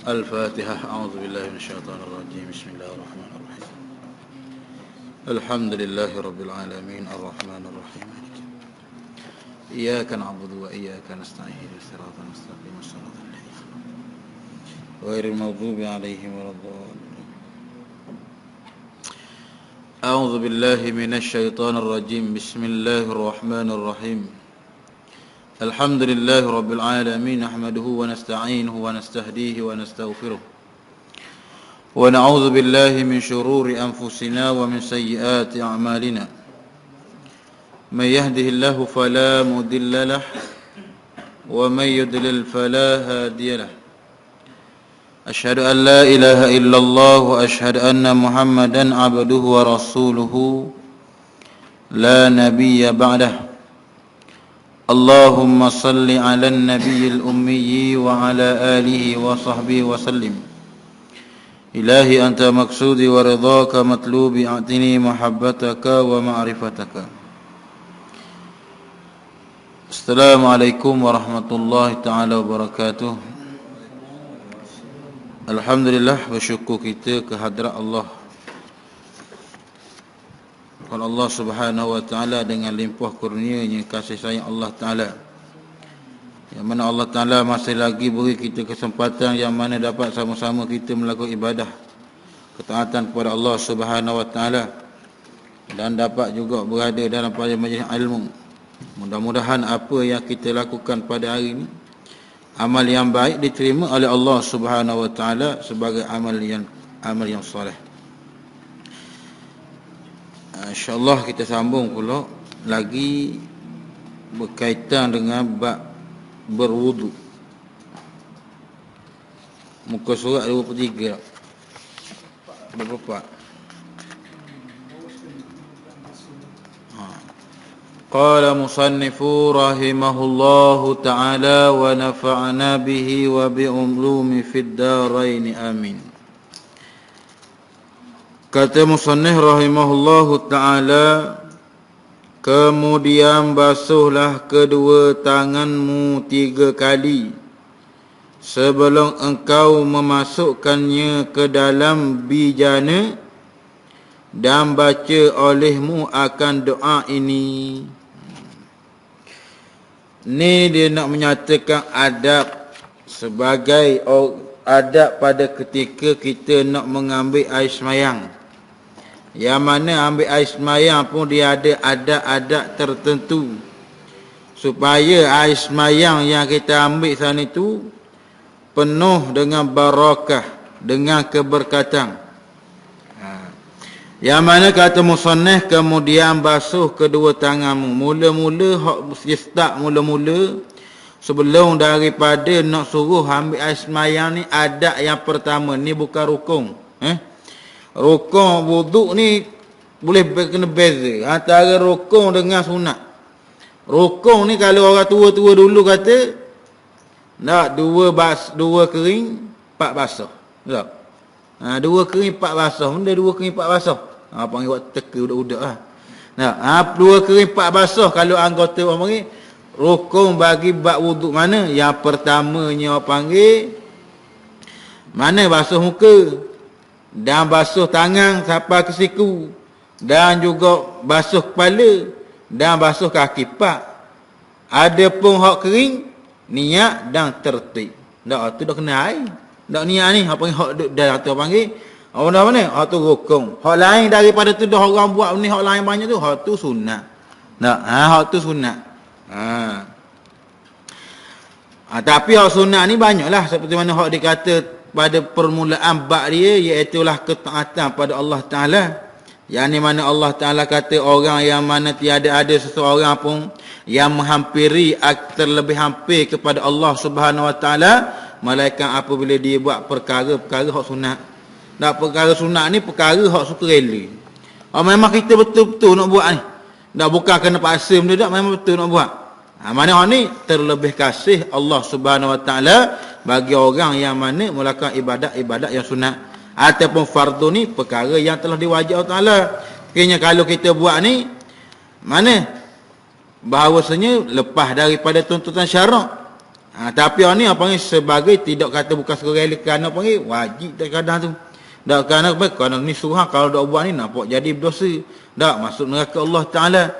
الفاتحة. أعوذ بالله من الشيطان الرجيم. بسم الله الرحمن الرحيم. الحمد لله رب العالمين الرحمن الرحيم مالك يوم الدين. إياك نعبد وإياك نستعين صراط المستقيم صراط الذين غير المغضوب عليهم ولا الضالين. أعوذ بالله من الشيطان الرجيم. بسم الله الرحمن الرحيم. الحمد لله رب العالمين نحمده ونستعينه ونستهديه ونستغفره ونعوذ بالله من شرور أنفسنا ومن سيئات أعمالنا. من يهده الله فلا مضل له ومن يضلل فلا هادي له. أشهد أن لا إله إلا الله وأشهد أن محمدا عبده ورسوله لا نبي بعده. اللهم صل على النبي الأمي وعلى آله وصحبه وسلم. إلهي أنت مقصودي ورضاك مطلوبي أعطني محبتك ومعرفتك. Assalamualaikum warahmatullahi ta'ala wabarakatuh. Alhamdulillah, bersyukur kita ke hadrat Allah. Kalau Allah subhanahu wa ta'ala dengan limpah kurnianya, kasih sayang Allah ta'ala, yang mana Allah ta'ala masih lagi beri kita kesempatan yang mana dapat sama-sama kita melakukan ibadah ketaatan kepada Allah subhanahu wa ta'ala, dan dapat juga berada dalam pada majlis ilmu. Mudah-mudahan apa yang kita lakukan pada hari ini, amal yang baik diterima oleh Allah subhanahu wa ta'ala sebagai amal yang soleh. InsyaAllah kita sambung pula lagi berkaitan dengan bab berwudu. Muka surat 23 berapa? Qala musannifu rahimahullahu ta'ala wa nafa'na bihi wa bi'ulumi fid darain amin. Kata musannif rahimahullahu ta'ala, kemudian basuhlah kedua tanganmu 3 kali sebelum engkau memasukkannya ke dalam bijana, dan baca olehmu akan doa ini. Ni dia nak menyatakan adab sebagai adab pada ketika kita nak mengambil air semayang. Yang mana ambil air semayang pun dia ada adab-adab tertentu supaya air semayang yang kita ambil sana itu penuh dengan barakah, dengan keberkatan. Yang mana kata musannif, kemudian basuh kedua tanganmu. Mula-mula sebelum daripada nak suruh ambil air semayang ni, adab yang pertama ni bukan rukun. Rukun wuduk ni boleh kena beza antara rukun dengan sunat. Rukun ni kalau orang tua-tua dulu kata nak dua kering 4 basuh. Tak? 2 kering 4 basuh. Benda 2 kering 4 basuh. Panggil waktu teka budak-budak lah. Nah, 2 kering 4 basuh kalau anggota orang panggil rukun bagi bab wuduk. Mana? Yang pertamanya orang panggil mana? Basuh muka, dan basuh tangan sampai ke siku, dan juga basuh kepala, dan basuh kaki 4. Ada pun hak kering, niat dan tertib. Dak tu dah kena air. Dak niat ni apa hak dah tu panggil orang mana? Hak tu rukun. Hak lain daripada tu dah orang buat ni, hak lain banyak tu, hak tu sunat. Hak tu sunat. Tapi hak sunat ni banyaklah, seperti mana hak dikata pada permulaan bab dia, iaitulah ketaatan pada Allah Ta'ala. Yang ni mana Allah Ta'ala kata orang yang mana tiada ada seseorang pun yang menghampiri terlebih hampir kepada Allah Subhanahu Wa Ta'ala malaikat apabila dia buat perkara-perkara hak sunat. Dan perkara sunat ni perkara hak sukarela. Memang kita betul-betul nak buat ni. Tak bukan kena paksa benda tak, memang betul nak buat. Mana orang ni terlebih kasih Allah Subhanahu Wa Ta'ala bagi orang yang mana melakukan ibadat-ibadat yang sunat ataupun fardu ni, perkara yang telah diwajib Allah Ta'ala. Kira kalau kita buat ni mana bahawasanya lepas daripada tuntutan syarak. Tapi orang ni apa panggil sebagai tidak kata bukan sebagai kerana apa panggil wajib terkadang tu. Tak kerana ni surah kalau dak buat ni nampak jadi berdosa. Tak masuk neraka Allah Taala.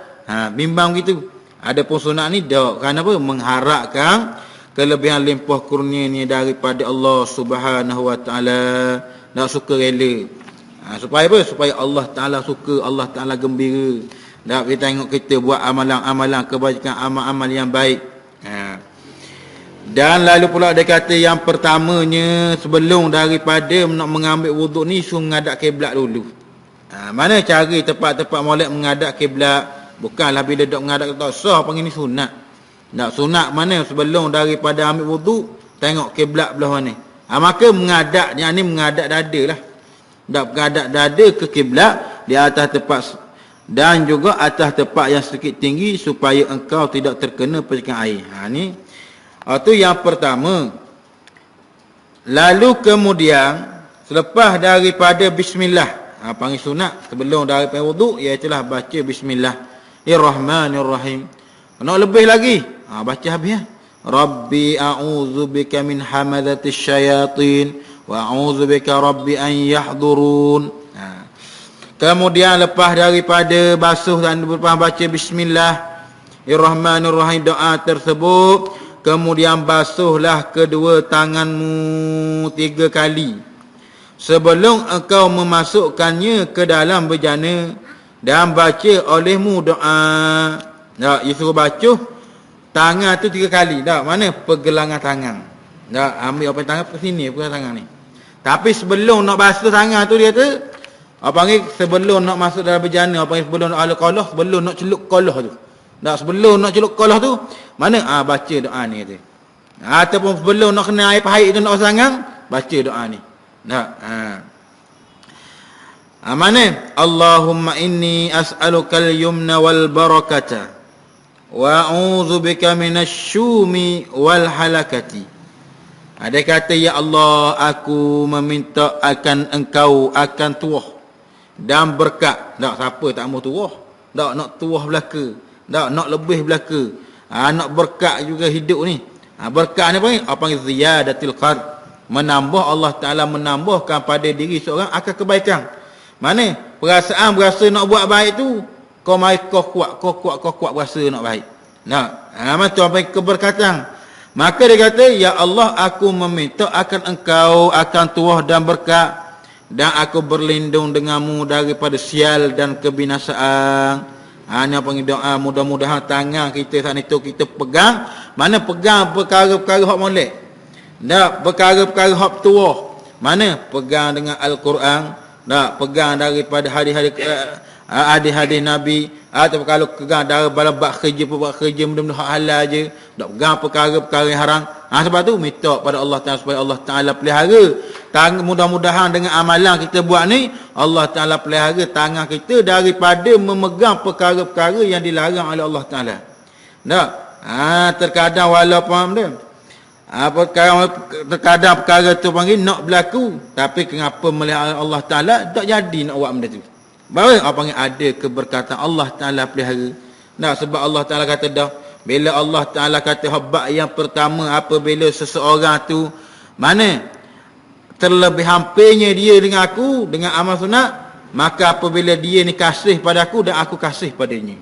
Bimbang gitu. Adapun sunat ni dak kerana apa? Mengharapkan kelebihan limpah kurnia daripada Allah Subhanahu Wa Taala. Tak suka rela. Supaya apa? Supaya Allah Taala suka, Allah Taala gembira. Tak kita tengok kita buat amalan-amalan kebajikan, amal-amal yang baik. Dan lalu pula dia kata yang pertamanya sebelum daripada nak mengambil wuduk ni suruh menghadap kiblat dulu. Mana cara tepat-tepat molek menghadap kiblat? Bukanlah bila dak menghadap tak sah panggil ni sunat. Nak sunat mana sebelum daripada ambil wuduk tengok kiblat belah mana. Maka menghadap yang ni menghadap dada lah. Dak menghadap dada ke kiblat di atas tepat dan juga atas tempat yang sedikit tinggi supaya engkau tidak terkena percikan air. Ni itu yang pertama. Lalu kemudian selepas daripada bismillah, panggil sunat sebelum daripada wuduk iaitu baca bismillahirrahmanirrahim. Nak lebih lagi, baca habis ya. Rabbi a'udzubika min hamadatis syayatin wa a'udzubika rabbi an yahdurun. Kemudian lepas daripada basuh dan lepas baca bismillahirrahmanirrahim doa tersebut, kemudian basuhlah kedua tanganmu 3 kali sebelum engkau memasukkannya ke dalam bejana dan baca olehmu doa. Tak, dia suruh baca tangan tu 3 kali. Tak, mana pergelangan tangan. Tak, ambil apa tangan ke sini pergelangan tangan ni. Tapi sebelum nak basuh tangan tu dia kata, apa panggil sebelum nak masuk dalam bejana, apa panggil sebelum nak al-qalah, sebelum nak celup qalah tu. Tak, sebelum nak celup qalah tu, mana baca doa ni kata. Ataupun sebelum nak kena air pahit tu nak basuh tangan, baca doa ni. Tak, mana Allahumma inni as'alukal yumna wal barakata wa a'udzubika minasyumi wal halakati. Dia kata, ya Allah, aku meminta akan engkau akan tuah dan berkat. Tak, siapa tak mau tuah? Tak, nak tuah belaka. Tak, nak lebih belaka. Nak berkat juga hidup ni. Berkat ni apa panggil ziyadatil qad. Menambah, Allah Ta'ala menambahkan pada diri seorang akan kebaikan. Mana? Perasaan berasa nak buat baik tu, kau mai kau kuat berasa nak baik. Nah, macam apa keberkatan. Maka dia kata, ya Allah, aku meminta akan engkau akan tuah dan berkat, dan aku berlindung denganmu daripada sial dan kebinasaan. Hanya panggil doa, mudah-mudahan tangan kita saat itu kita pegang, mana pegang perkara-perkara hak molek. Tak, perkara-perkara hak tuah. Mana pegang dengan Al-Quran, tak, pegang daripada hadis-hadis Nabi. Atau kalau pegang dari bab kerja benda-benda hak halal je, tak pegang perkara-perkara yang haram. Sebab tu minta pada Allah Ta'ala supaya Allah Ta'ala pelihara mudah-mudahan dengan amalan kita buat ni, Allah Ta'ala pelihara tangan kita daripada memegang perkara-perkara yang dilarang oleh Allah Ta'ala. Tak, terkadang walaupun dia terkadang perkara tu panggil nak berlaku, tapi kenapa melihat Allah Ta'ala tak jadi nak buat benda tu. Baru apa panggil ada keberkatan Allah Ta'ala pelihara. Nah, sebab Allah Ta'ala kata dah, bila Allah Ta'ala kata habak yang pertama apabila seseorang tu mana terlebih hampirnya dia dengan aku dengan amal sunat, maka apabila dia ni kasih pada aku dan aku kasih padanya.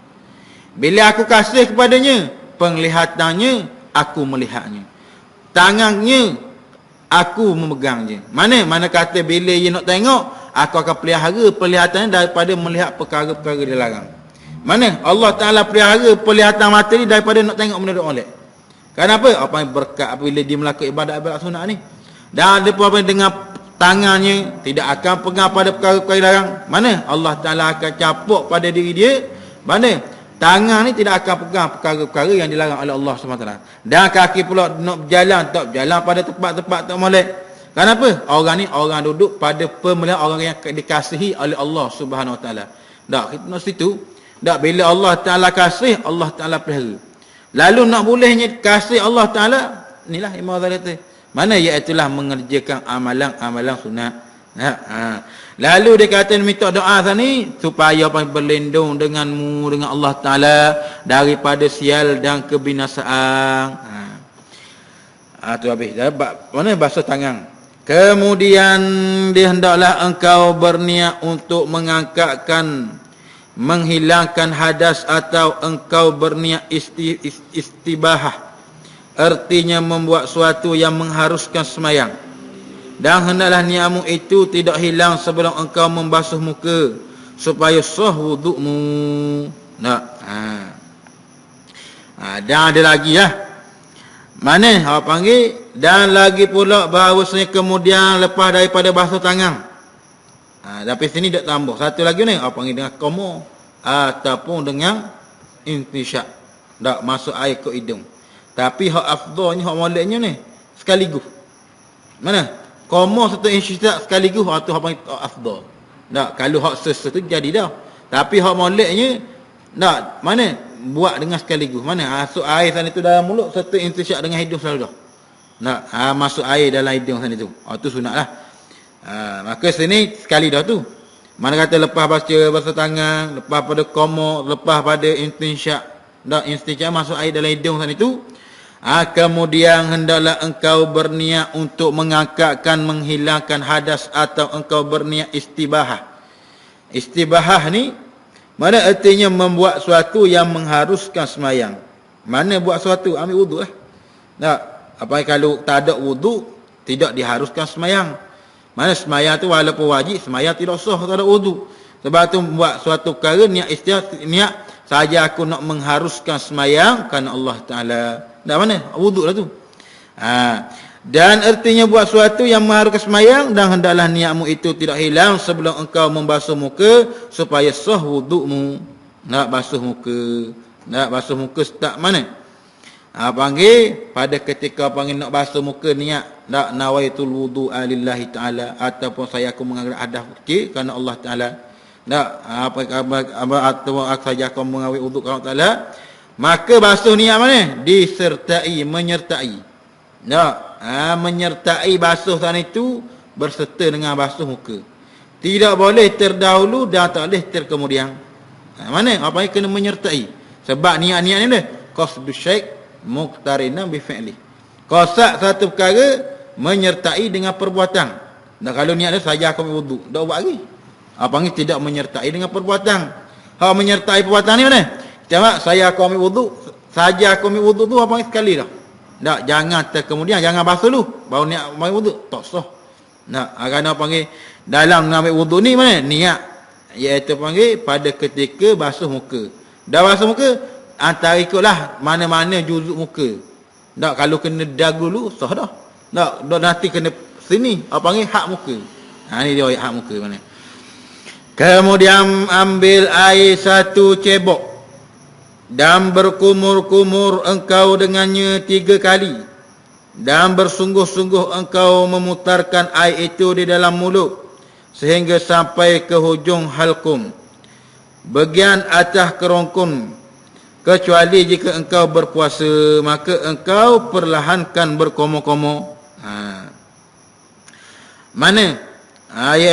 Bila aku kasih kepadanya, penglihatannya aku melihatnya, tangannya aku memegangnya. Mana kata bila dia nak tengok, aku akan pelihara penglihatannya daripada melihat perkara-perkara dilarang. Mana Allah Ta'ala pelihara penglihatan mata ni daripada nak tengok benda oleh. Kenapa? Apa yang berkat apabila dia melakukan ibadat sunat ni. Dan dia pun dengan tangannya tidak akan pegang pada perkara-perkara dilarang. Mana Allah Ta'ala akan capuk pada diri dia. Mana tangan ni tidak akan pegang perkara-perkara yang dilarang oleh Allah SWT. Dan kaki pula nak berjalan, tak berjalan pada tempat-tempat tak molek. Kenapa? Orang ni orang duduk pada pemeliharaan orang yang dikasihi oleh Allah Subhanahu Wa Taala. Tak, kita nak situ. Tak, bila Allah Taala kasih, Allah Taala pelihara. Lalu nak bolehnya kasih Allah Taala, inilah Imam Ghazali kata, mana iaitulah mengerjakan amalan-amalan sunat. Lalu dia kata minta doa tadi supaya apa berlindung denganmu dengan Allah Taala daripada sial dan kebinasaan. Tu habis. Mana basuh tangan. Kemudian hendaklah engkau berniat untuk menghilangkan hadas atau engkau berniat istibahah. Artinya membuat suatu yang mengharuskan semayang. Dan hendaklah niatmu itu tidak hilang sebelum engkau membasuh muka supaya sah wudukmu. Dan ada lagi lah. Mana awak panggil? Dan lagi pula bahawasanya kemudian lepas daripada basuh tangan. Tapi sini tak tambah. Satu lagi ni awak panggil dengan komo ataupun dengan intisyak. Tak masuk air ke hidung. Tapi hak afdalnya, hak moleknya ni sekaligus. Mana? Komo serta intisyak sekaligus, tu hak panggil afdal. Tak, kalau hak sesuatu jadi dah. Tapi hak moleknya tak, mana? Buat dengan sekaligus. Mana? Masuk air sana tu dalam mulut serta intisyak dengan hidung selalu dah. Nak masuk air dalam hidung sana tu. Tu sunatlah. Maka sini sekali dah tu. Mana kata lepas basuh tangan, lepas pada komo, lepas pada intisyak. Dak intisyak masuk air dalam hidung sana tu. Kemudian hendaklah engkau berniat untuk menghilangkan hadas atau engkau berniat istibahah. Istibahah ni mana artinya membuat suatu yang mengharuskan semayang. Mana buat suatu? Ambil wuduk lah. Tak. Apa kalau tak ada wuduk, tidak diharuskan semayang. Mana semayang tu walaupun wajib, semayang tidak sah tak ada wuduk. Sebab tu buat suatu perkara, niat saja aku nak mengharuskan semayang kerana Allah Ta'ala. Tak mana? Wuduk lah tu. Dan artinya buat suatu yang mengharuskan semayang, dan hendaklah niatmu itu tidak hilang sebelum engkau membasuh muka supaya sah wudukmu. Nak basuh muka. Nak basuh muka tak mana? Panggil pada ketika panggil nak basuh muka niat nak nawaitul wudu'a lillahi ta'ala, ataupun saya aku mengambil hadas kecil kerana Allah Ta'ala. Tak atau saja aku mengambil wuduk kerana Allah Ta'ala. Maka basuh niat mana? Menyertai. Tak. Menyertai basuh sana itu berserta dengan basuh muka. Tidak boleh terdahulu dan tak boleh terkemudian. Mana? Apa yang kena menyertai? Sebab niat-niat ni dah qasdu syai' muqtarinan bi fi'li. Qasad satu perkara menyertai dengan perbuatan. Dan kalau niat dia saja aku wuduk, dak buat lagi. Apa ni tidak menyertai dengan perbuatan. Hak menyertai perbuatan ni mana? Cuma saya aku ambil wuduk, saja aku ambil wuduk tu apa ni sekali dah. Tak, jangan terkemudian, jangan basuh dulu baru niat ambil wuduk, tak sah. Nak kerana panggil dalam ambil wuduk ni mana? Niat iaitu panggil pada ketika basuh muka. Dah basuh muka, antara ikutlah mana-mana juzuk muka. Tak, kalau kena dagu dulu sah dah. Tak, nanti kena sini apa panggil hak muka. Ni dia hak muka mana. Kemudian ambil air satu cebok dan berkumur-kumur engkau dengannya 3 kali, dan bersungguh-sungguh engkau memutarkan air itu di dalam mulut sehingga sampai ke hujung halkum, bagian atas kerongkong, kecuali jika engkau berpuasa, maka engkau perlahankan berkomo-komo. Mana?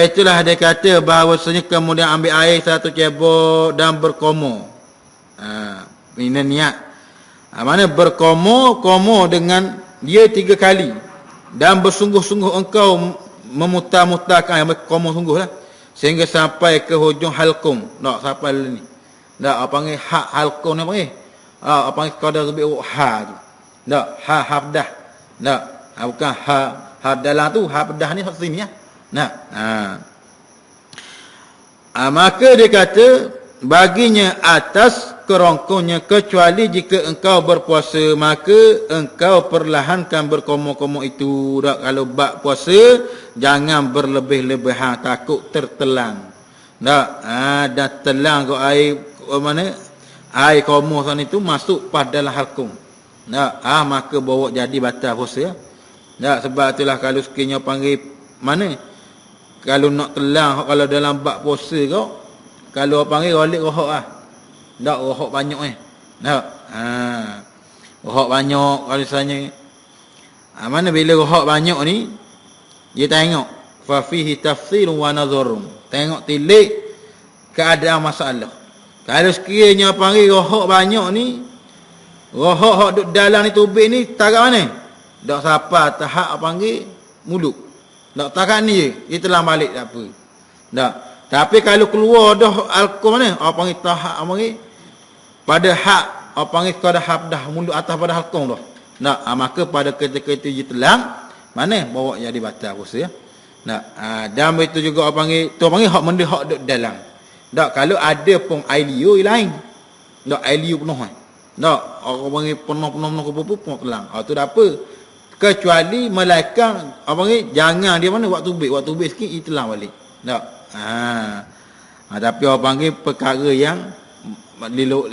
Itulah dia kata bahawasanya kemudian ambil air satu cebok dan berkomo. Ini niat. Mana berkomo dengan dia 3 kali, dan bersungguh-sungguh engkau memutar-mutarkan, yang berkomo sungguh lah, sehingga sampai ke hujung halkum. Tak sampai ni. Tak, apa panggil hak halkum ni panggil? Apa panggil qadar lebih ha tu. Tak, ha habdah. Tak, bukan ha dalam tu, ha pedah ni hak sini ya. Nah. Maka dia kata baginya atas kerongkongnya, kecuali jika engkau berpuasa, maka engkau perlahankan berkomo-komo itu. Tak, kalau bab puasa jangan berlebih-lebihan, takut tertelang. Tak, dah telang ke air mana? Air komo sana itu masuk pada dalam halkum. Tak, maka bawa jadi batal puasa. Tak, sebab itulah kalau sekiranya panggil mana? Kalau nak telang, kalau dalam bab puasa kau, kalau panggil rolik rohok lah. Tak, rohok banyak Tak. Rohok banyak kalau misalnya. Mana bila rohok banyak ni, dia tengok fa fihi tafsilun wa nazarun. Tengok tilik keadaan masalah. Kalau sekiranya panggil rohok banyak ni, rohok hak duduk dalam ni tubik ni tarak mana? dak siapa tahap panggil mulut. Dak takat ni je, dia telah balik tak apa. Dak. Tapi kalau keluar dah alkohol mana? Apa panggil tahap panggil pada hak apa panggil kada habdah mulut atas pada halqum dah. Nak maka pada ketika itu dia telang mana bawa jadi batal puasa ya. Nak dan itu juga apa panggil tu panggil hak benda hak duk dalam. Tak kalau ada pun air liur lain. Tak air liur penuh. Tak orang panggil penuh pun telang. Tu dah apa? Kecuali malaikat apa panggil jangan dia mana waktu beg sikit dia telang balik. Tak. Tapi orang panggil perkara yang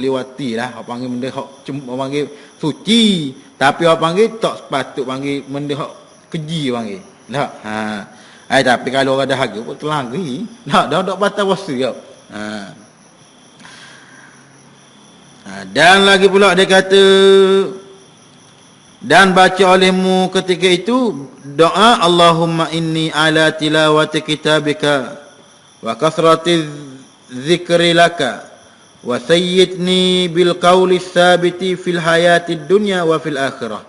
lewati lah. Orang panggil benda hak orang panggil suci. Tapi orang panggil tak sepatut panggil benda hak keji panggil. Tak. Tapi kalau orang dah harga pun telang lagi. Dah batal puasa kau. Dan lagi pula dia kata dan baca olehmu ketika itu doa Allahumma inni ala tilawati kitabika wa kasrati dzikri laka wa sayyidni bil qawli tsabiti fil hayati dunya wa fil akhirah.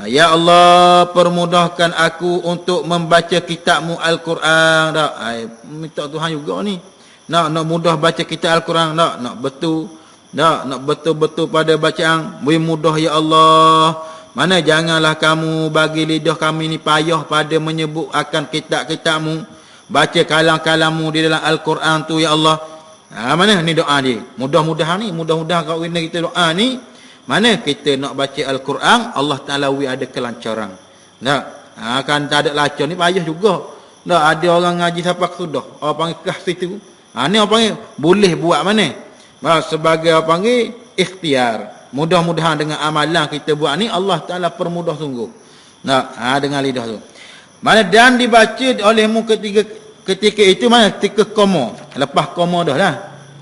Ya Allah, permudahkan aku untuk membaca kitab-Mu Al-Quran. Tak, minta Tuhan juga ni. Nak mudah baca kitab Al-Quran. Nak betul. Nak betul-betul pada bacaan. Beri mudah ya Allah. Mana janganlah kamu bagi lidah kami ni payah pada menyebut akan kitab-kitab-Mu. Baca kalam-kalam-Mu di dalam Al-Quran tu ya Allah. Mana ni doa dia. Mudah-mudahan kau kena kita doa ni. Mana kita nak baca Al-Quran, Allah Ta'ala ada kelancaran. Tak? Kan tak ada lancar ni payah juga. Tak ada orang ngaji sampai sudah. Orang panggil kah situ. Ni orang panggil boleh buat mana? Sebagai orang panggil ikhtiar. Mudah-mudahan dengan amalan kita buat ni Allah Ta'ala permudah sungguh. Tak? Dengan lidah tu. Mana dan dibaca olehmu ketika itu mana? Ketika koma. Lepas koma dah lah.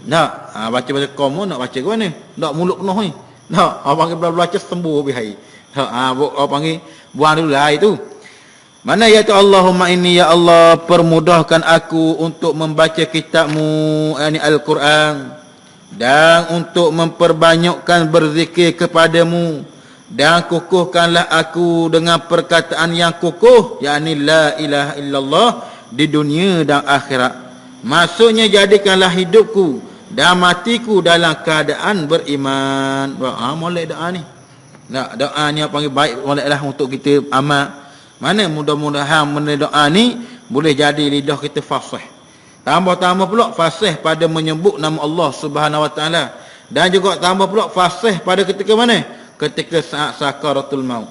Tak? Baca koma nak baca ke mana? Tak mulut penuh ni. Tak, orang panggil baca sembuh habis hari. Orang panggil buang dulu lah itu. Mana iaitu Allahumma inni ya Allah permudahkan aku untuk membaca kitab-Mu yakni Al-Quran dan untuk memperbanyakkan berzikir kepadamu dan kukuhkanlah aku dengan perkataan yang kukuh yakni la ilaha illallah di dunia dan akhirat. Maksudnya jadikanlah hidupku dan matiku dalam keadaan beriman. Molek doa ni. Nak doa ni apa panggil baik moleklah untuk kita amal. Mana mudah-mudahan benda doa ni boleh jadi lidah kita fasih. Tambah-tambah pula fasih pada menyebut nama Allah Subhanahu Wa Taala dan juga tambah pula fasih pada ketika mana? Ketika saat sakaratul maut.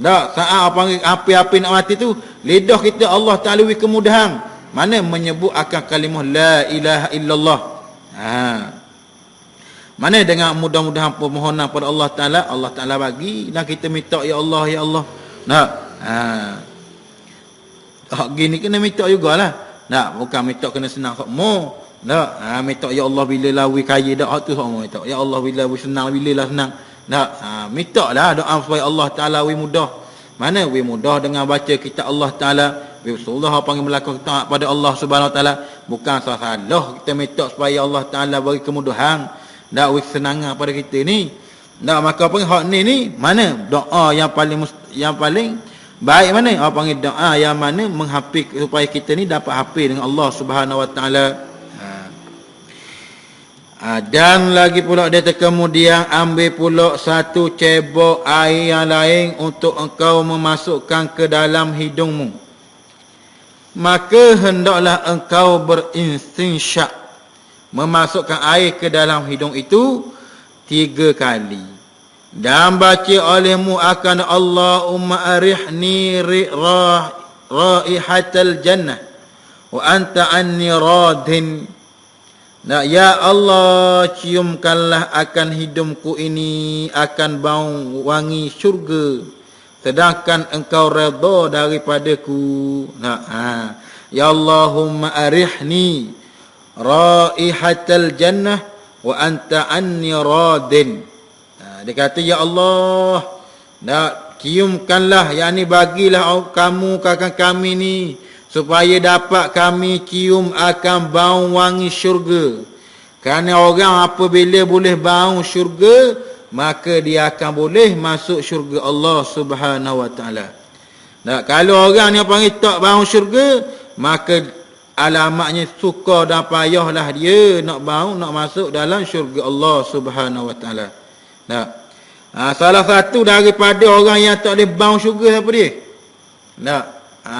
Tak saat apa panggil api-api nak mati tu lidah kita Allah Taala beri kemudahan. Mana menyebut akan kalimah la ilaha illallah. Mana dengan mudah-mudahan permohonan pada Allah Ta'ala bagi dan kita minta ya Allah ya Allah. Nak gini kena minta jugalah. Nak bukan minta kena senang semua. Nak minta ya Allah bila lawi kaya dak hak tu semua minta. Ya Allah bila senang bila lah senang. Nak minta lah doa supaya Allah Ta'ala wi mudah. Mana wi mudah dengan baca kitab Allah Ta'ala. Rasulullah panggil melakukan taat pada Allah Subhanahu Wa Taala bukan salah kita minta supaya Allah Taala bagi kemudahan dak kesenangan pada kita ni. Dak maka apa hak ni mana doa yang paling baik mana? Apa panggil doa yang mana menghafif supaya kita ni dapat hafif dengan Allah Subhanahu Wa Taala. Dan lagi pula dia kemudian ambil pula satu cebok air yang lain untuk engkau memasukkan ke dalam hidungmu. Maka hendaklah engkau beristinsyak memasukkan air ke dalam hidung itu 3 kali dan baca olehmu akan Allahumma arihni raihatal jannah wa anta anni radin. Ya Allah, ciumkanlah akan hidungku ini akan bau wangi syurga sedangkan engkau redha daripadaku. Ya Allahumma arihni raihatal jannah wa anta anni radin. Dia kata ya Allah, ciumkanlah yakni bagilah kamu akan kami ni supaya dapat kami cium akan bau wangi syurga. Kerana orang apabila boleh bau syurga maka dia akan boleh masuk syurga Allah Subhanahu wa taala. Nah, kalau orang yang panggil tak bau syurga, maka alamatnya suka dan payahlah dia nak bau, nak masuk dalam syurga Allah Subhanahu wa taala. Nah, salah satu daripada orang yang tak boleh bau syurga siapa dia? Nah,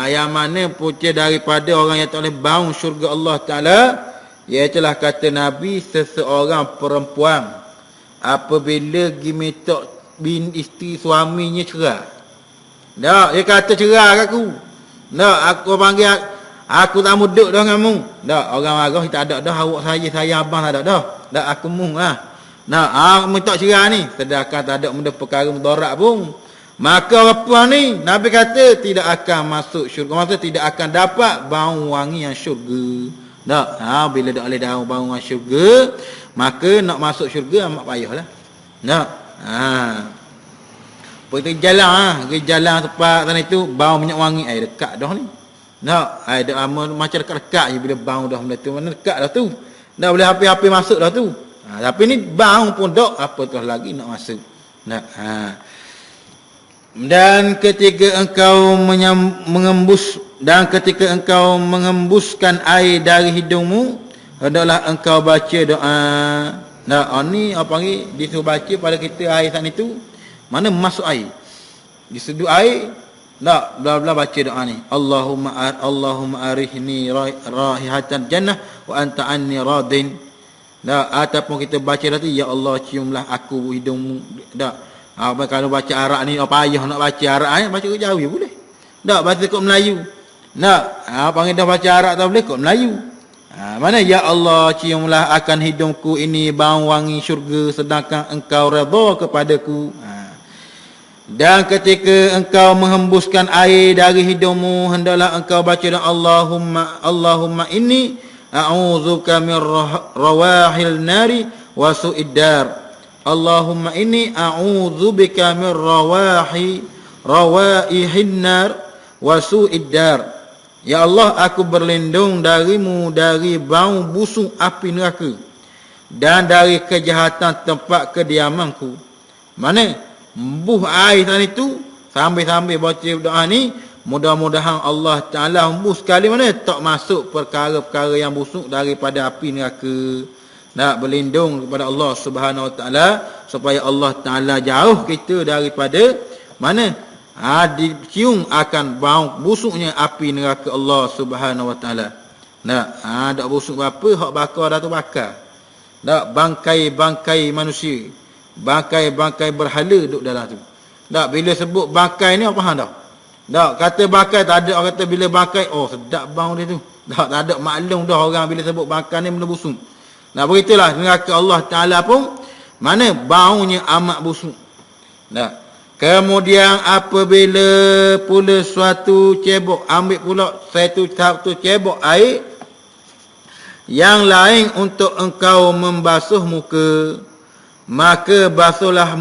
yang mana punca daripada orang yang tak boleh bau syurga Allah taala, ialah kata Nabi, seseorang perempuan apabila pergi minta isteri suaminya cerai. Tak, dia kata cerai kat aku. Tak, aku panggil aku tak mau duduk dah dengan mu. Tak, orang marah tak ada dah, awak saya abang tak ada dah. Tak, aku mu lah. Nah, minta cerai ni, sedangkan tak ada benda perkara mudarat pun. Maka orang puan ni, Nabi kata tidak akan masuk syurga. Maksudnya tidak akan dapat bau wangi yang syurga. Tak, bila tak boleh bau wangi syurga, maka nak masuk syurga amat payahlah. Tak, pergi jalan tempat sana itu, bau minyak wangi, dekat dah ni. Tak, macam dekat-dekat je bila bau dah benda tu. Mana dekat dah tu. Tak boleh api-api masuk dah tu. Tapi ni bau pun tak, apa tu lagi nak masuk. Tak, Dan ketika engkau mengembuskan air dari hidungmu, hendaklah engkau baca doa. Nah, ni apa panggil disuruh baca pada kita air sana itu. Mana masuk air? Diseduh air, tak bla baca doa ni. Allahumma arihni raihatan jannah wa anta anni radin. Tak, ataupun kita baca tadi, ya Allah ciumlah aku hidungmu. Tak, kalau baca Arab ni apa payah nak baca Arab ni, baca kat Jawi boleh. Tak, baca kat Melayu. Tak, panggil dah baca Arab tak boleh, kat Melayu. Mana ya Allah ciumlah akan hidungku ini bau wangi syurga, sedangkan engkau redha kepadaku. Dan ketika engkau menghembuskan air dari hidungmu, hendaklah engkau baca doa Allahumma inni a'udzuka min rawahil nari wa su'id dar. Allahumma inni a'udzubika min rawaihin nar wa su'id dar. Ya Allah, aku berlindung darimu dari bau busuk api neraka dan dari kejahatan tempat kediamanku. Mana embuh air sana itu, sambil-sambil baca doa ni, mudah-mudahan Allah Ta'ala hembus sekali mana tak masuk perkara-perkara yang busuk daripada api neraka. Nak berlindung kepada Allah Subhanahu Wa Ta'ala supaya Allah Ta'ala jauh kita daripada mana dicium akan bau busuknya api neraka Allah Subhanahu Wa Ta'ala. Nak tak busuk berapa, hak bakar dah tu bakar. Tak, bangkai-bangkai manusia, bangkai-bangkai berhala duduk dalam tu. Tak, bila sebut bangkai ni apa faham tak? Tak, kata bangkai tak ada orang kata bila bangkai, oh sedap bau dia tu. Tak ada maklum dah orang bila sebut bangkai ni benda busuk. Nah, begitulah neraka Allah Ta'ala pun mana baunya amat busuk. Nah, kemudian apabila pula suatu cebok, ambil pula satu cebok air yang lain untuk engkau membasuh muka, maka basuhlah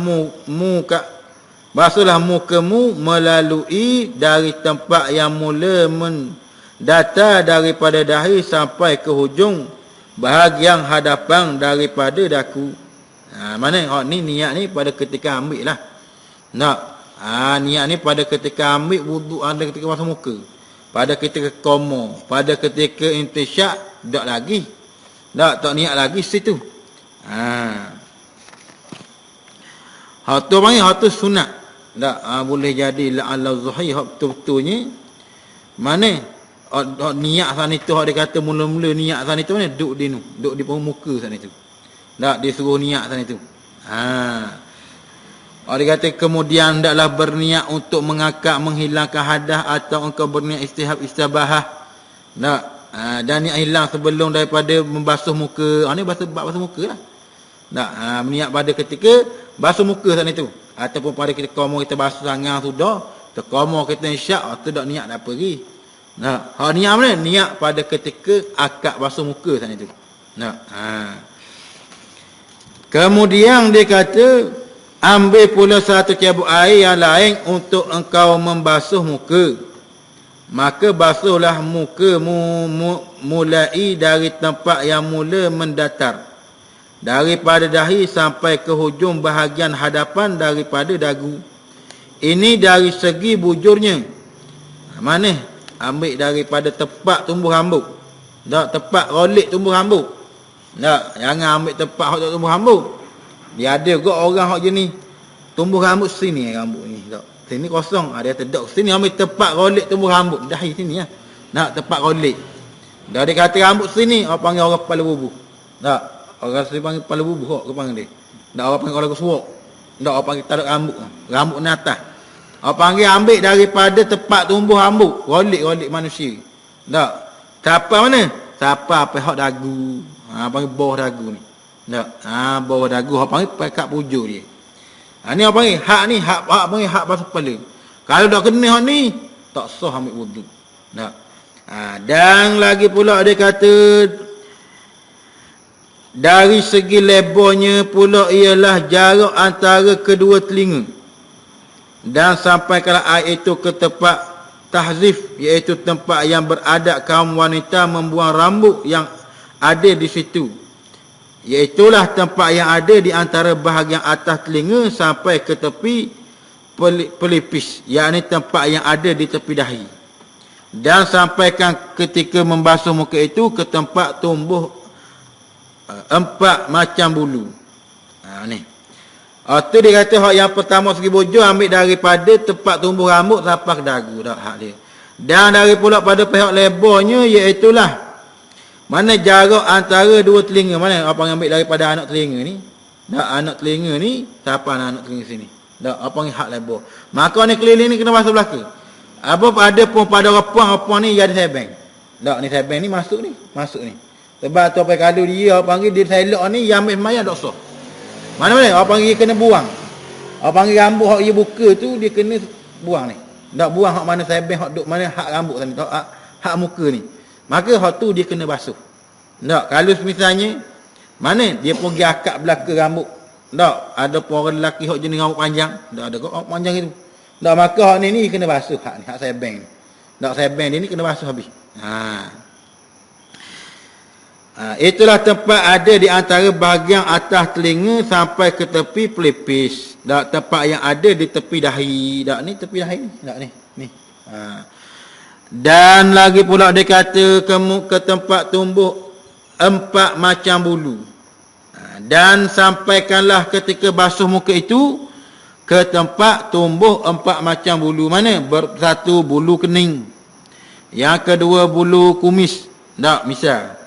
mukamu melalui dari tempat yang mula mendatar daripada dahi sampai ke hujung bahagian hadapan daripada daku. Mana ni niat ni pada ketika ambil lah. Nak, niat ni pada ketika ambil wuduk, ada ketika basuh muka, pada ketika qomo, pada ketika intisyak, tak lagi. Tak niat lagi situ. Hak tu panggil hak tu sunat. Tak, boleh jadi la'alla zuhri hak betul-betulnya. Mana niat sana itu, hak dia kata mula-mula niat sana itu mana duduk di muka sana itu. Tak, dia suruh niat sana itu. Dia kata kemudian hendaklah berniat untuk mengangkat menghilangkan hadas atau engkau berniat istabahah. Tak, dan niat hilang sebelum daripada membasuh muka. Ni basuh muka lah. Tak, niat pada ketika basuh muka sana itu, ataupun pada ketika qomo kita basuh tangan sudah, qomo kita isyak, tu tak niat tak pergi. Nah, niat mana? Niat pada ketika akad basuh muka sana itu. Nah, kemudian dia kata, ambil pula satu cebok air yang lain untuk engkau membasuh muka, maka basuhlah mukamu mulai dari tempat yang mula mendatar daripada dahi sampai ke hujung bahagian hadapan daripada dagu. Ini dari segi bujurnya. Mana? Ambil daripada tepak tumbuh rambut. Tak tepak rolik tumbuh rambut. Tak, jangan ambil tepak hak tumbuh rambut. Dia ada juga orang hak jenis tumbuh rambut sini rambut ni. Tak. Sini kosong, ada tedok sini ambil tepak rolik tumbuh rambut dahi sini ya. Nak tepak rolik. Dah dia kata rambut sini, orang panggil orang kepala bubuh. Tak. Orang sini panggil kepala bubuh kok panggil dia. Tak orang panggil orang suwak. Tak orang panggil tarik rambut. Rambut ni atas. Orang panggil ambil daripada tepak tumbuh rambut, rolik-rolik manusia. Tak. Siapa mana? Siapa apa hak dagu. Panggil bawah dagu ni. Tak. Bawah dagu orang panggil pekat bujur dia. Ni orang panggil hak ni, hak panggil hak basuh kepala. Kalau tak kena hak ni, tak sah ambil wuduk. Tak. Dan lagi pula dia kata dari segi lebarnya pula ialah jarak antara kedua telinga dan sampai kalau air itu ke tempat tahzif, iaitu tempat yang beradab kaum wanita membuang rambut yang ada di situ, iaitulah tempat yang ada di antara bahagian atas telinga sampai ke tepi pelipis, yakni tempat yang ada di tepi dahi. Dan sampaikan ketika membasuh muka itu ke tempat tumbuh 4 macam bulu. Ni. Itu dia kata hak yang pertama segi bujur ambil daripada tempat tumbuh rambut sampai ke dagu dah hak dia. Dan dari pula pada pihak lebarnya iaitulah mana jarak antara dua telinga. Mana apa yang ambil daripada anak telinga ni? Dak anak telinga ni, siapa anak telinga sini? Dak apa yang hak lebar. Maka ni keliling ni kena basuh belakang. Apa ada pun pada orang ni jadi sebeng. Tak ni sebeng ni masuk ni. Sebab tu apa kalau dia panggil dia selok ni yang ambil semayang tak sah. Mana-mana orang panggil dia kena buang. Orang panggil rambut hak dia buka tu dia kena buang ni. Tak buang hak mana sebeng hak duk mana hak rambut tadi, hak muka ni. Maka hak tu dia kena basuh. Tak kalau misalnya mana dia pergi akak belakang rambut. Tak ada pun orang lelaki hak jenis rambut panjang. Tak ada kok rambut panjang itu. Tak maka hak ni kena basuh hak ni, hak sebeng. Tak sebeng dia ni kena basuh habis. Itulah tempat ada di antara bahagian atas telinga sampai ke tepi pelipis. Tak tempat yang ada di tepi dahi. Tak ni tepi dahi. Tak ni. Dan lagi pula dia kata ke tempat tumbuh 4 macam bulu. Dan sampaikanlah ketika basuh muka itu ke tempat tumbuh 4 macam bulu. Mana? Satu bulu kening. Yang kedua bulu kumis. Tak, misal.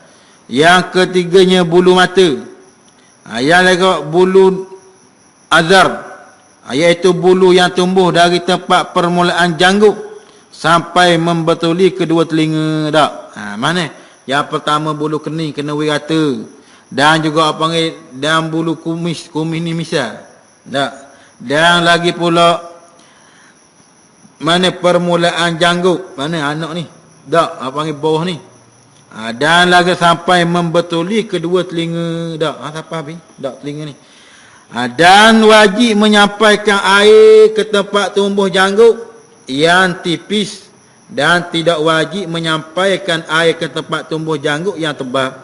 Yang ketiganya bulu mata. Yang lagi bulu azar. Iaitu bulu yang tumbuh dari tempat permulaan janggut sampai membetuli kedua telinga. Tak? Mana? Yang pertama bulu kening kena wirata. Dan juga apa panggil dan bulu kumis. Kumis ni misal. Tak? Dan lagi pula mana permulaan janggut. Mana anak ni? Tak, apa panggil bawah ni. Dan lagi sampai membetuli kedua telinga. Tak, siapa habis? Tak, telinga ni. Dan wajib menyampaikan air ke tempat tumbuh janggut yang tipis. Dan tidak wajib menyampaikan air ke tempat tumbuh janggut yang tebal.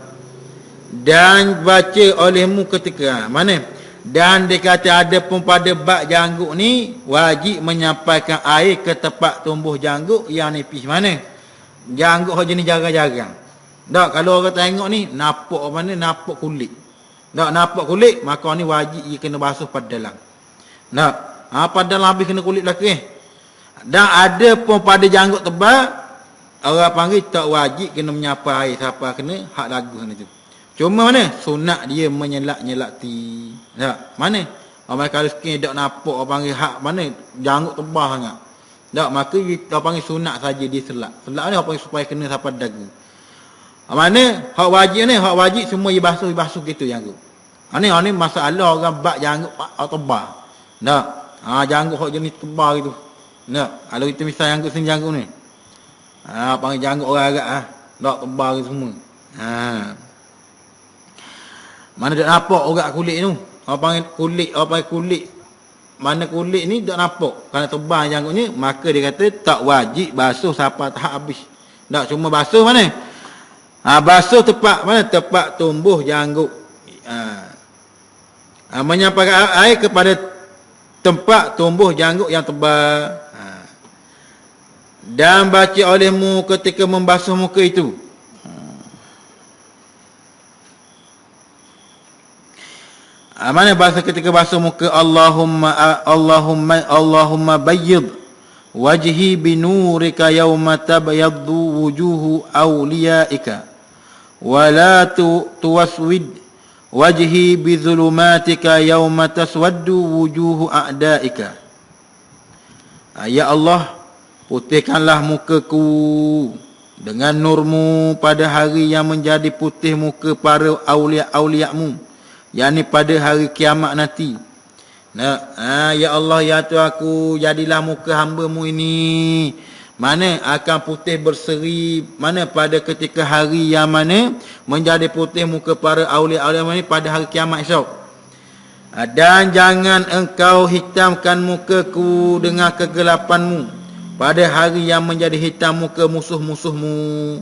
Dan baca olehmu ketika mana? Dan dia kata ada pun pada bak janggut ni wajib menyampaikan air ke tempat tumbuh janggut yang nipis. Mana? Janggut jenis jarang-jarang. Tak, kalau orang tengok ni nampak mana? Nampak kulit. Tak, nampak kulit maka ni wajib ia kena basuh pada dalam. Tak, pada dalam habis kena kulit belakang. Dan ada pun pada janggut tebal orang panggil tak wajib kena menyapa air. Siapa kena hak lagu sana tu. Cuma mana? Sunat dia menyelak-nyelakti. Tak? Mana? Orang kalau sikit tak nampak orang panggil hak mana? Janggut tebal sangat. Tak? Maka orang panggil sunat saja dia selak. Selak ni orang panggil supaya kena sampai dagu. Mana? Hak wajib ni, hak wajib semua dia basuh gitu janggut. Ni masalah orang bak janggut tebal. Tak? Janggut hak jenis tebal gitu. Tak? Kalau kita misal janggut sini janggut ni. Panggil janggut orang agak tak tebal gitu semua. Mana tak nampak orang kulit tu. Orang panggil kulit. Mana kulit ni tak nampak. Kerana tebal janggutnya, maka dia kata tak wajib basuh sampai tahap habis. Tak cuma basuh mana? Basuh tempat mana? Tempat tumbuh janggut. Menyampaikan air kepada tempat tumbuh janggut yang tebal. Dan baca olehmu ketika membasuh muka itu. Mana bahasa ketika basuh muka? Allahumma bayyid wajhi binurika yawma tabyaddu wujuhu awliyaika wa la tuwaswid wajhi bizulumatika yawma taswaddu wujuhu a'daika. Ya Allah, putihkanlah mukaku dengan nurmu pada hari yang menjadi putih muka para awliya-awliyamu, yakni pada hari kiamat nanti. Ya Allah, ya Tuhanku, jadilah muka hamba-Mu ini mana akan putih berseri, mana pada ketika hari yang mana menjadi putih muka para awliya-awliya ini pada hari kiamat esok. Dan jangan engkau hitamkan mukaku dengan kegelapan-Mu pada hari yang menjadi hitam muka musuh-musuh-Mu.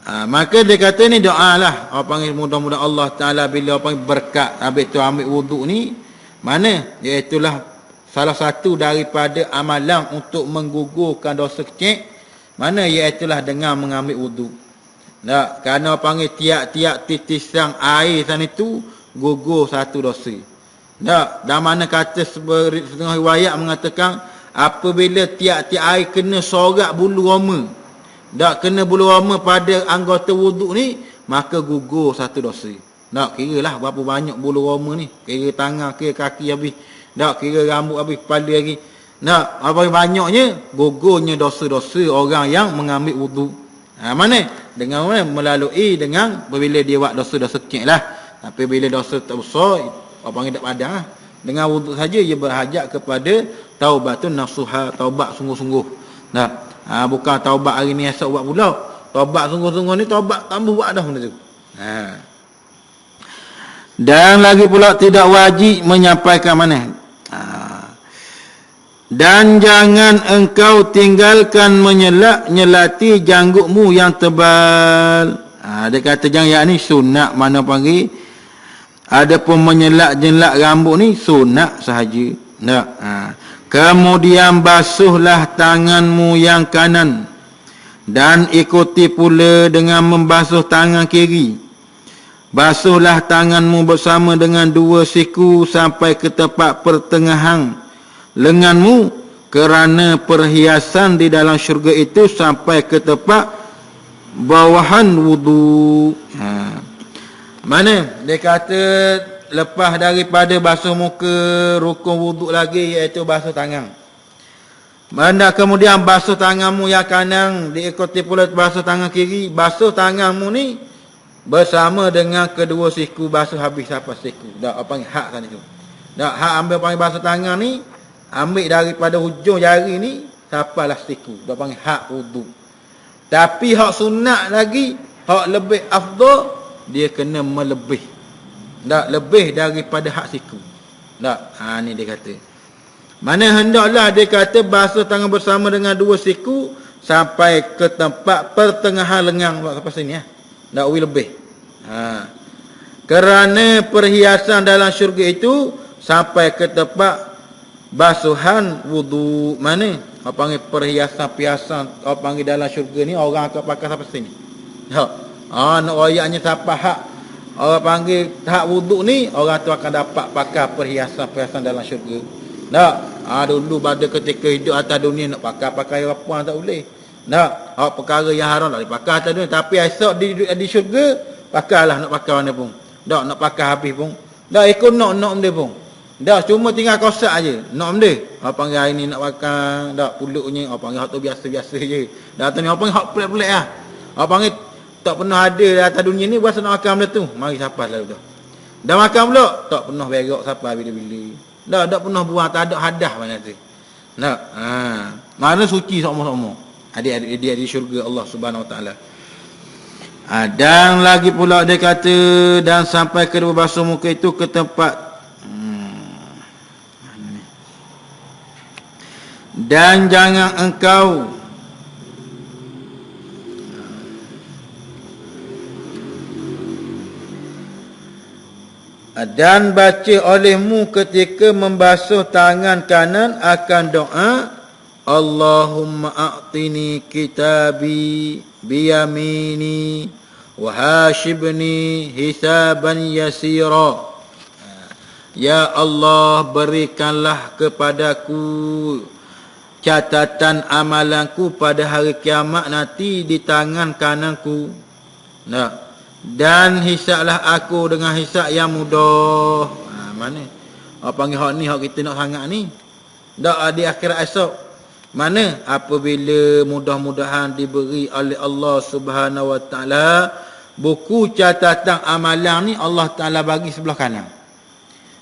Maka dia kata ni doa lah. Orang panggil mudah-mudahan Allah Ta'ala bila orang panggil berkat habis tu ambil wuduk ni, mana iaitulah salah satu daripada amalan untuk menggugurkan dosa kecil, mana iaitulah dengan mengambil wuduk. Kerana orang panggil tiap-tiap titisan air sana itu gugur satu dosa. Dan mana kata setengah riwayat mengatakan apabila tiap-tiap air kena sorak bulu roma, kena bulu roma pada anggota wuduk ni, maka gugur satu dosa. Kira lah berapa banyak bulu roma ni. Kira tangan, kira kaki habis. Kira rambut habis, kepala lagi. Apa banyaknya gugurnya dosa-dosa orang yang mengambil wuduk. Mana? Dengan mana? Melalui dengan bila dia buat dosa-dosa kecil lah. Tapi bila dosa tak besar, apa panggil tak padang lah. Dengan wuduk saja ia berhajat kepada taubatun nasuha, taubat sungguh-sungguh. Bukan taubat hari ni esok buat pula. Taubat sungguh-sungguh ni taubat tambah buat dah benda tu. Dan lagi pula tidak wajib menyampaikan mana. Dan jangan engkau tinggalkan nyelati janggutmu yang tebal. Dia kata jangan, yang ni sunat mana panggil. Adapun menyelat-jelat rambut ni sunat sahaja. Kemudian basuhlah tanganmu yang kanan dan ikuti pula dengan membasuh tangan kiri. Basuhlah tanganmu bersama dengan dua siku sampai ke tempat pertengahan lenganmu, kerana perhiasan di dalam syurga itu sampai ke tempat bawahan wudu. Mana dia kata lepas daripada basuh muka, rukun wuduk lagi iaitu basuh tangan. Mana kemudian basuh tanganmu yang kanan, diikuti pula basuh tangan kiri. Basuh tanganmu ni bersama dengan kedua siku, basuh habis apa siku. Apa panggil hak sana tu. Hak ambil panggil basuh tangan ni, ambil daripada hujung jari ni sampailah siku. Dia panggil hak wuduk. Tapi hak sunat lagi, hak lebih afdal, dia kena melebih. Lebih daripada hak siku. Ni dia kata. Mana hendaklah dia kata basuh tangan bersama dengan dua siku sampai ke tempat pertengahan lengan. Sampai sini ya. Lebih. Kerana perhiasan dalam syurga itu sampai ke tempat basuhan wudu. Mana? Apa panggil perhiasan-perhiasan apa panggil dalam syurga ni orang akan pakai sampai sini. Nak royaknya siapa hak orang panggil hak wuduk ni, orang tu akan dapat pakai perhiasan-perhiasan dalam syurga. Dulu pada ketika hidup atas dunia nak pakai apa tak boleh. Hak perkara yang haram tak boleh pakai atas dunia, tapi esok di syurga pakailah nak pakai mana pun. Nak pakai habis pun. Ikut nak benda pun. Cuma tinggal kosak aje. Nak benda. Apa panggil hari ni nak pakai, puluknya apa panggil hak tu biasa-biasa je. Tu ni apa panggil hak pelik-pelik lah. Apa panggil tak pernah ada di atas dunia ni buat nak makan benda tu. Mari siapa lalu dah. Dah makan pula tak pernah berak siapa bila-bila. Tak pernah buang, tak ada hadah mana tu. Mana suci sama-sama. Dia di syurga Allah Subhanahu Wa Taala. Dan lagi pula dia kata dan sampai kedua basuh muka itu ke tempat dan jangan engkau Dan baca olehmu ketika membasuh tangan kanan akan doa, Allahumma a'tini kitabi biyamini wa hashibni hisaban yasira. Ya Allah, berikanlah kepadaku catatan amalanku pada hari kiamat nanti di tangan kananku. Nah, dan hisablah aku dengan hisab yang mudah. Mana? Apa panggil hak ni, hak kita nak sangat ni. Dak di akhirat esok. Mana? Apabila mudah-mudahan diberi oleh Allah Subhanahu Wa Taala buku catatan amalan ni, Allah Taala bagi sebelah kanan.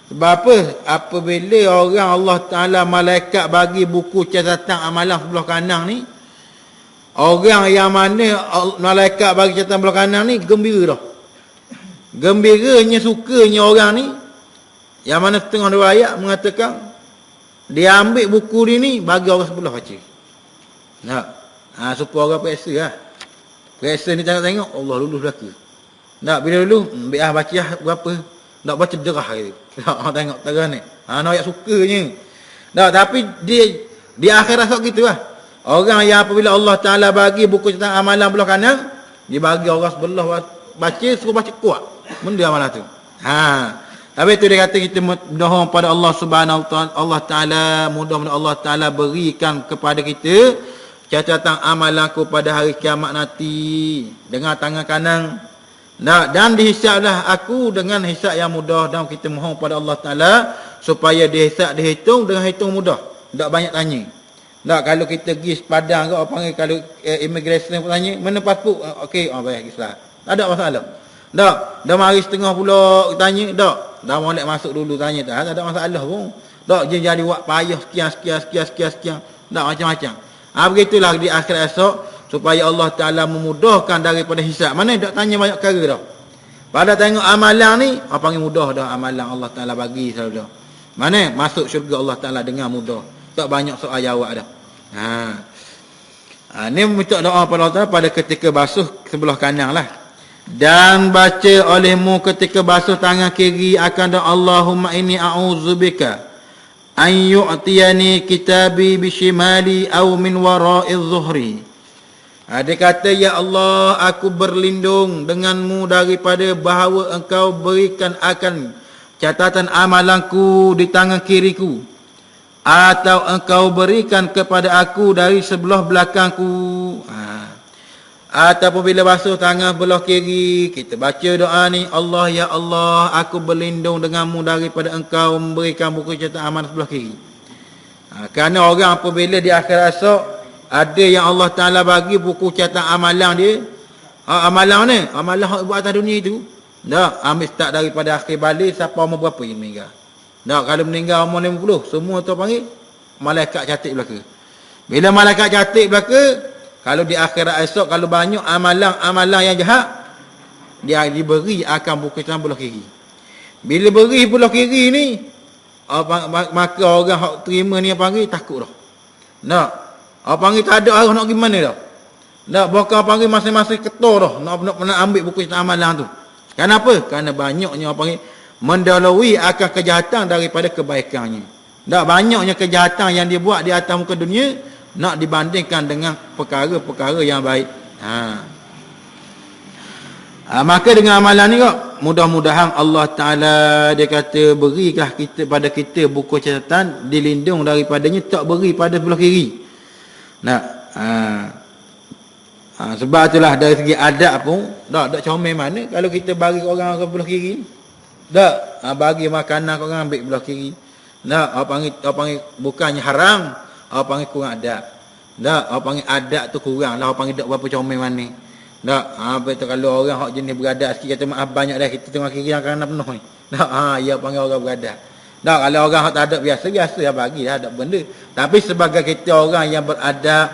Sebab apa? Apabila orang Allah Ta'ala malaikat bagi buku catatan amalan sebelah kanan ni, orang yang mana malaikat bagi catatan sebelah kanan ni gembira dah. Gembiranya, sukanya orang ni, yang mana setengah dua ayat mengatakan dia ambil buku ni bagi orang sebelah baca. Nak? Supaya orang periksa lah. Periksa ni tengok Allah lulus belaka. Nak bila dulu ambil baca berapa? Nak baca derah gitu. Tengok terang ni. Nak ayat sukanya. Tak, tapi di akhirat sok gitu lah. Orang yang apabila Allah Ta'ala bagi buku catatan amalan belah kanan, dia bagi orang sebelah baca, suruh baca kuat. Benda amalan tu. Tapi tu dia kata kita berdoa pada Allah Subhanahu Wa Ta'ala. Allah Ta'ala, mudah-mudahan Allah Ta'ala berikan kepada kita catatan amalanku pada hari kiamat nanti dengan tangan kanan. Nah, dan dihisablah aku dengan hisab yang mudah, dan kita mohon pada Allah Ta'ala supaya dihisab, dihitung dengan hitung mudah. Tak banyak tanya. Tak, kalau kita pergi sepadang ke, orang panggil, kalau immigration pun tanya, mana pasport? Okey, baik, Islam. Tak ada masalah. Tak, dah mari setengah pula tanya, tak. Dah molek masuk dulu tanya, tak ada masalah pun. Tak, dia jadi buat payah sekian. Tak, macam-macam. Begitulah di akhirat esok, supaya Allah Ta'ala memudahkan daripada hisab. Mana tak tanya banyak perkara dah. Pada tengok amalan ni, apa panggil mudah dah amalan Allah Ta'ala bagi selalu dah. Mana masuk syurga Allah Ta'ala dengan mudah. Tak banyak soal jawab dah. Ni minta doa pada Allah Ta'ala pada ketika basuh sebelah kanan lah. Dan baca olehmu ketika basuh tangan kiri akan doa, Allahumma inni a'udzubika an yu'tiyani kitabi bishimali aw min wara'iz zuhri. Dia kata, ya Allah, aku berlindung denganmu daripada bahawa engkau berikan akan catatan amalanku di tangan kiriku, atau engkau berikan kepada aku dari sebelah belakangku. Ataupun bila basuh tangan belah kiri, kita baca doa ni, Allah, ya Allah, aku berlindung denganmu daripada engkau memberikan buku catatan amalan sebelah kiri. Kerana orang apabila di akhir esok, ada yang Allah Ta'ala bagi buku catatan amalan dia. Amalan mana? Amalan yang buat atas dunia itu. Tak, ambil start daripada akhir balik, siapa umur berapa yang meninggal. Tak, kalau meninggal umur 50, semua tu panggil malaikat catat belaka. Bila malaikat catat belaka, kalau di akhirat esok, kalau banyak amalan yang jahat, dia diberi akan buku catatan belah kiri. Bila beri belah kiri ni, maka orang yang terima ni panggil takut dah. Tak. Apa panggil tak ada arah nak pergi mana dah. Tak, bahkan panggil masing-masing ketor dah nak ambil buku catatan amalan tu. Kenapa? Kerana banyaknya apa panggil mendahului akan kejahatan daripada kebaikannya. Tak, banyaknya kejahatan yang dia buat di atas muka dunia nak dibandingkan dengan perkara-perkara yang baik. Maka dengan amalan ni kok, mudah-mudahan Allah Ta'ala dia kata berilah kita pada kita buku catatan, dilindung daripadanya, tak beri pada sebelah kiri. Sebab itulah dari segi adab pun tak comel mana kalau kita bagi orang ke belah kiri. Tak, bagi makanan orang ambil belah kiri. Tak, apa panggil bukannya haram, apa panggil kurang adab. Tak, apa panggil adab tu kurang lah, apa panggil tak berapa comel mana. Tak, betul kalau orang hak jenis beradab sikit kata maaf banyak dah kita tengok kiri yang kanan penuh ni. Tak, ia panggil orang beradab. Tak, kalau orang hak tak ada biasa ya bagi dah ada benda. Tapi sebagai kita orang yang beradab,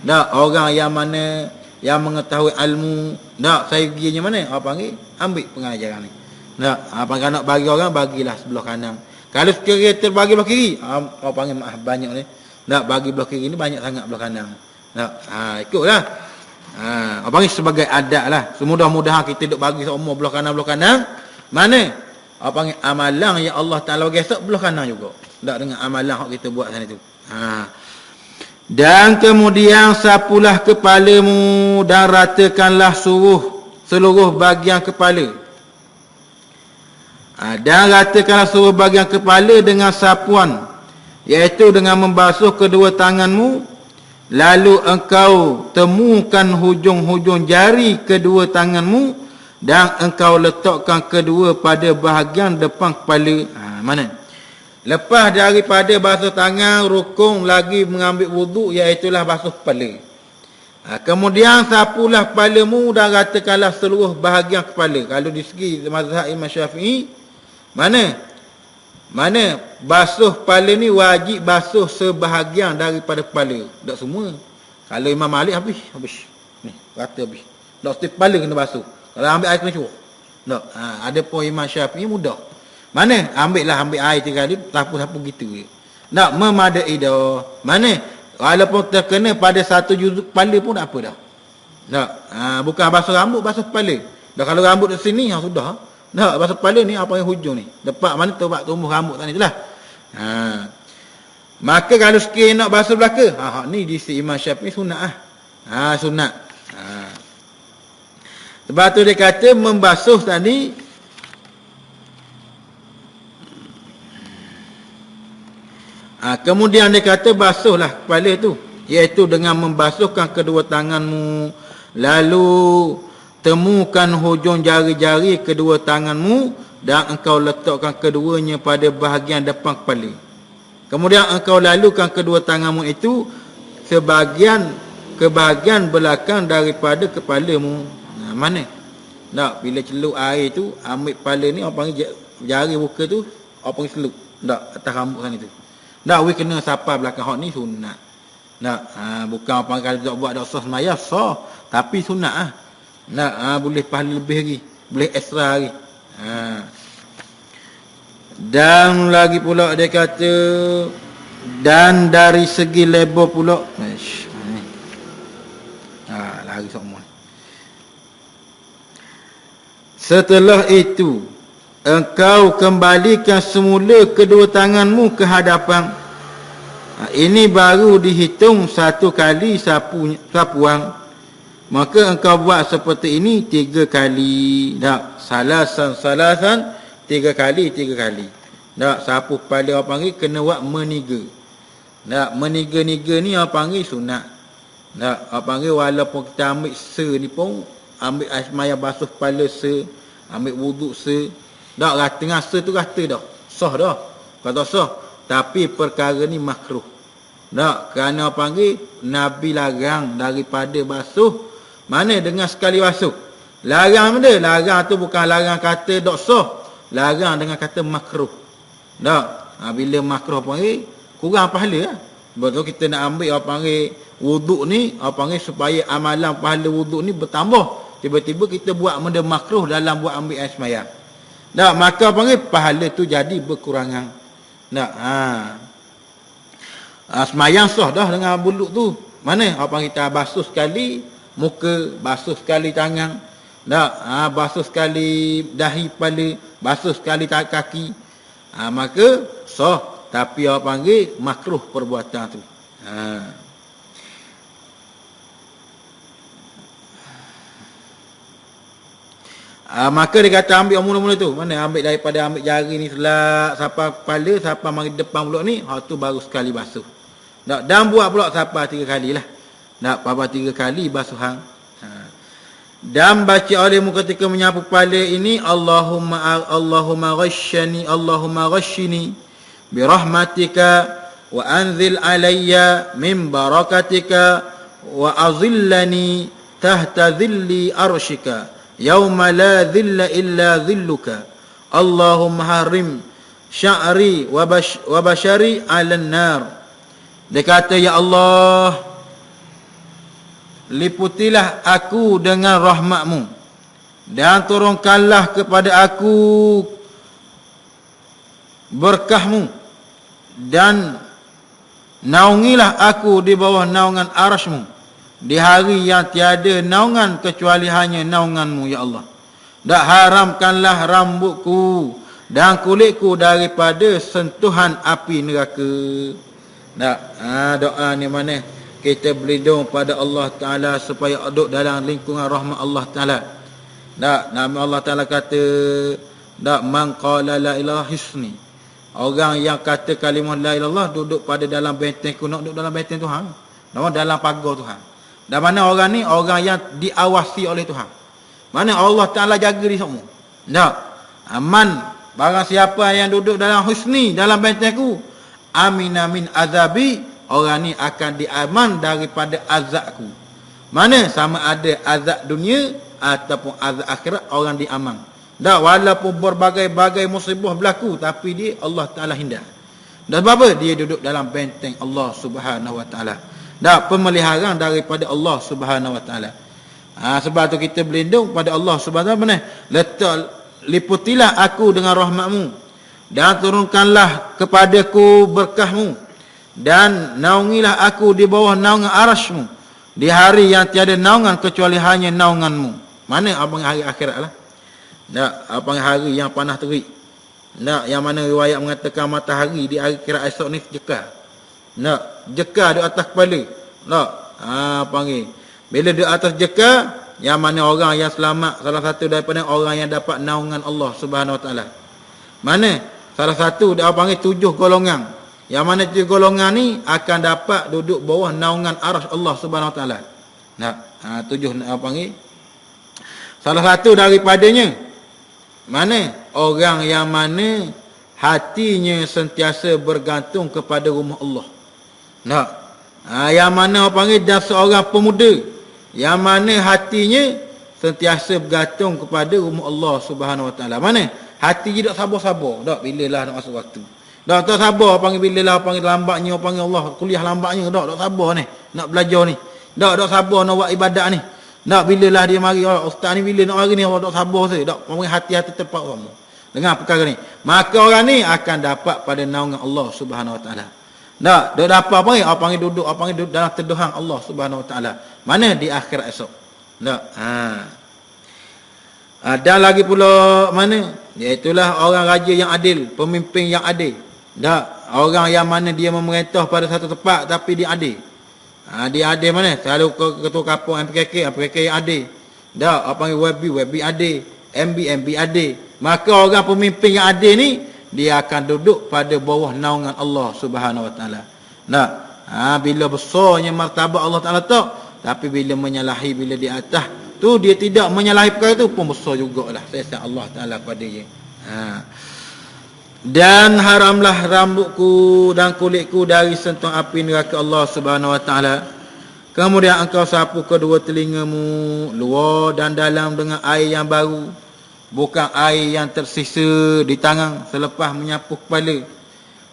tak, orang yang mana yang mengetahui ilmu, tak, saya pergi mana? Apa panggil? Ambil pengajaran ni. Tak, apa nak bagi orang, bagilah sebelah kanan. Kalau sekiranya terbagi belah kiri, apa panggil maaf banyak ni. Tak, bagi belah kiri ni banyak sangat belah kanan. Tak, ikutlah. Apa panggil sebagai adab lah. Semudah-mudahan kita duk bagi semua belah kanan. Mana? apa panggil amalan yang Allah Taala bagi esok belah kanan juga. Tak dengan amalan hak kita buat sana tu. Dan kemudian sapulah kepalamu dan ratakanlah seluruh bahagian kepala. Dan ratakanlah seluruh bahagian kepala dengan sapuan, iaitu dengan membasuh kedua tanganmu, lalu engkau temukan hujung-hujung jari kedua tanganmu dan engkau letakkan kedua pada bahagian depan kepala. Mana? Lepas daripada basuh tangan, rukun lagi mengambil wuduk, iaitulah basuh kepala. Kemudian sapulah kepalamu dan ratakanlah seluruh bahagian kepala. Kalau di segi mazhab Imam Syafi'i, mana basuh kepala ni wajib basuh sebahagian daripada kepala, tak semua. Kalau Imam Malik habis ni rata habis, tak mesti kepala kena basuh. Kalau ambil air kena curah, tak. Ada pun Imam Syafi'i mudah, mana ambil air 3 kali sapu-sapu gitu je, tak memadai dah. Mana walaupun terkena pada satu juzuk kepala pun tak apa dah, tak. Bukan basuh rambut, basuh kepala dah. Kalau rambut di sini sudah. Tak, basuh kepala ni apa yang hujung ni, tepat mana tempat tumbuh rambut tadi itulah. Maka kalau sikit nak basuh belaka, ni di si Imam Syafi'i sunat sunat. Sebab tu dia kata membasuh tadi, kemudian dia kata basuhlah kepala tu, iaitu dengan membasuhkan kedua tanganmu, lalu temukan hujung jari-jari kedua tanganmu dan engkau letakkan keduanya pada bahagian depan kepala. Kemudian engkau lalukan kedua tanganmu itu ke bahagian belakang daripada kepalamu. Mana? Tak, bila celup air tu, ambil kepala ni, orang panggil jari muka tu, orang panggil celup. Tak, atas rambut sana tu. Tak, we kena sapa belakang hak ni sunat. Tak, bukan orang panggil kalau tak buat tak sah semaya, sah. Tapi sunat boleh pahala lebih lagi, boleh extra lagi. Dan lagi pula dia kata, dan dari segi lebar pula, lari semua. Setelah itu engkau kembalikan semula kedua tanganmu ke hadapan. Ini baru dihitung 1 kali sapuan. Maka engkau buat seperti ini 3 kali. Tak, salasan 3 kali. Tak, sapu kepala orang panggil kena buat meniga. Tak, meniga-niga ni orang panggil sunat. Tak, orang panggil walaupun kita ambil ni pun, ambil air semaya basuh kepala ambil wuduk tak, tengah tu rata dah, sah dah. Kata sah, tapi perkara ni makruh. Tak, kerana orang panggil Nabi larang daripada basuh mana dengan sekali basuh. Larang benda, larang tu bukan larang kata dok sah, larang dengan kata makruh. Tak, bila makruh apa panggil kurang pahala lah. Betul, kita nak ambil apa panggil wuduk ni, apa panggil supaya amalan pahala wuduk ni bertambah. Tiba-tiba kita buat benda makruh dalam buat ambil air sembahyang. Tak, maka apa panggil pahala tu jadi berkurangan. Tak, sembahyang sah dah dengan buluk tu. Mana apa panggil kita basuh sekali muka, basuh sekali tangan, tak, basuh sekali dahi kepala, basuh sekali kaki, maka sah. Tapi apa panggil makruh perbuatan tu. Maka dia kata ambil mula-mula tu, mana ambil daripada ambil jari ni selak sampai kepala, sampai mari depan pula ni, tu baru sekali basuh. Tak, dan buat pula sampai 3 kali lah. Tak, apa 3 kali basuhan. Dan baca olehmu ketika menyapu kepala ini, Allahumma ghashini birahmatika wa anzil alayya min barakatika wa azillani tahta dhilli arshika yauma la dhilla illa dhilluka. Allahumma harim sya'ri wa bashari 'alan nar. Dia kata, ya Allah, liputilah aku dengan rahmatmu dan turunkanlah kepada aku berkahmu dan naungilah aku di bawah naungan arasmu di hari yang tiada naungan kecuali hanya naunganmu, ya Allah. Dan haramkanlah rambutku dan kulitku daripada sentuhan api neraka. Tak? Doa ni mana? Kita berlindung pada Allah Ta'ala supaya duduk dalam lingkungan rahmat Allah Ta'ala. Tak? Nama Allah Ta'ala kata, tak, man qala la ilaha hisni. Orang yang kata kalimah la ilallah duduk pada dalam bentengku, nak duduk dalam benteng Tuhan. Dalam pagar Tuhan. Dan mana orang ni? Orang yang diawasi oleh Tuhan. Mana Allah Ta'ala jaga dia semua. Tak? Aman. Barang siapa yang duduk dalam husni, dalam bentengku, amina min azabi, orang ni akan diaman daripada azabku. Mana? Sama ada azab dunia ataupun azab akhirat, orang diaman. Tak, walaupun berbagai-bagai musibah berlaku, tapi dia Allah Ta'ala hindar. Dan sebab apa? Dia duduk dalam benteng Allah Subhanahu Wa Ta'ala. Tak, pemeliharaan daripada Allah Subhanahu Wa Ta'ala. Sebab tu kita berlindung pada Allah Subhanahu Wa Ta'ala. Liputilah aku dengan rahmatmu, dan turunkanlah kepadaku berkahmu, dan naungilah aku di bawah naungan arasmu, di hari yang tiada naungan kecuali hanya naunganmu. Mana? Abang hari akhirat lah. Tak, abang hari yang panas terik. Tak, yang mana riwayat mengatakan matahari di hari akhirat esok ni jekar. Tak, jekar di atas kepala. Tak, panggil. Bila di atas jekar, yang mana orang yang selamat, salah satu daripada orang yang dapat naungan Allah Subhanahu Wa Ta'ala. Mana? Salah satu dia panggil 7 golongan. Yang mana 7 golongan ni akan dapat duduk bawah naungan arasy Allah Subhanahu Wa Ta'ala. Nah, 7 panggil. Salah satu daripadanya, mana? Orang yang mana hatinya sentiasa bergantung kepada rumah Allah. Nah, yang mana panggil dan seorang pemuda yang mana hatinya sentiasa bergantung kepada rumah Allah Subhanahu Wa Ta'ala. Mana? Hati dia tak sabar-sabar. Tak, bilalah nak masuk waktu. Tak sabar, panggil bilalah, panggil lambatnya, panggil Allah, kuliah lambatnya. Tak sabar ni, nak belajar ni. Tak sabar nak buat ibadat ni. Tak, bilalah dia mari, ustaz ni bila nak mari ni, tak sabar saya. Tak, panggil hati-hati tepat kamu dengan perkara ni. Maka orang ni akan dapat pada naungan Allah Subhanahu Wa Ta'ala. Tak, dia dapat panggil duduk dalam teduhan Allah Subhanahu Wa Ta'ala. Mana? Di akhirat esok. Tak. Dan lagi pula mana? Iaitulah orang raja yang adil, pemimpin yang adil. Tak, orang yang mana dia memerintah pada satu tempat tapi dia adil. Dia adil mana? Selalu ketua kampung MPKK yang adil. Tak, apa panggil WB adil, MB adil. Maka orang pemimpin yang adil ni, dia akan duduk pada bawah naungan Allah Subhanahu Wa Ta'ala. Tak. Bila besarnya martabat Allah Ta'ala tak, tapi bila menyalahi, bila di atas tu dia tidak menyalahi perkara tu pun besar jugalah siasat Allah Ta'ala pada dia. Dan haramlah rambutku dan kulitku dari sentuh api neraka Allah Subhanahu Wa Ta'ala. Kemudian engkau sapu kedua telingamu luar dan dalam dengan air yang baru, bukan air yang tersisa di tangan selepas menyapu kepala.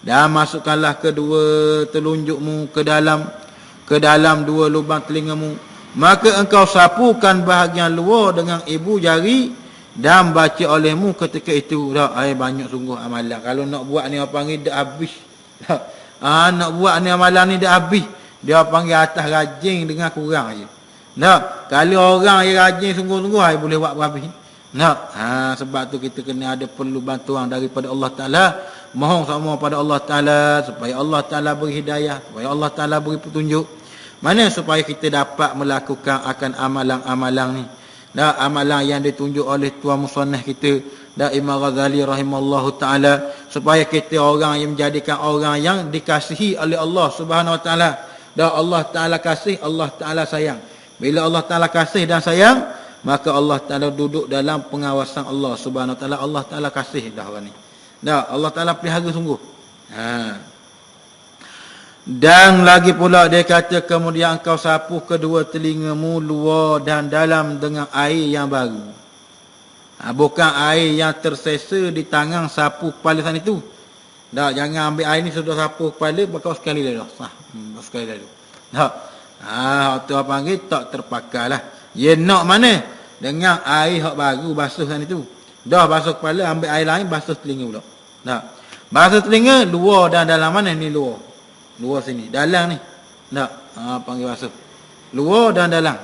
Dan masukkanlah kedua telunjukmu ke dalam 2 lubang telingamu. Maka engkau sapukan bahagian luar dengan ibu jari dan baca olehmu ketika itu. Dah, banyak sungguh amalan. Kalau nak buat ni apa panggil dah habis. Nak buat ni amalan ni dah habis. Dia panggil atas rajin dengan kurang aja. Nah, kalau orang yang rajin sungguh-sungguh boleh buat habis. Nah, sebab tu kita kena ada perlu bantuan daripada Allah Ta'ala. Mohon sama pada Allah Ta'ala supaya Allah Ta'ala beri hidayah, supaya Allah Ta'ala beri petunjuk. Mana supaya kita dapat melakukan akan amalan-amalan ni. Dan amalan yang ditunjuk oleh Tuan Musannaf kita, dan Imam Ghazali rahimallahu ta'ala, supaya kita orang yang menjadikan orang yang dikasihi oleh Allah Subhanahu Wa Ta'ala. Dan Allah Ta'ala kasih, Allah Ta'ala sayang. Bila Allah Ta'ala kasih dan sayang, maka Allah Ta'ala duduk dalam pengawasan Allah Subhanahu Wa Ta'ala. Allah Ta'ala kasih dah orang ni. Dah, Allah Ta'ala pelihara sungguh. Dan lagi pula dia kata, kemudian engkau sapu kedua telingamu luar dan dalam dengan air yang baru. Bukan air yang tersesa di tangan sapu kepala sana itu. Dah, jangan ambil air ni sudah sapu kepala, bakal sekali dah. Sekali dah. Dah. Tu apa panggil tak terpakai lah. Dia nak mana? Dengan air hak baru basuh sana itu. Dah basuh kepala, ambil air lain basuh telinga pula. Dah. Basuh telinga luar dan dalam mana ni luar? Luar sini, dalam ni. Tak, panggil basuh. Luar dan dalam.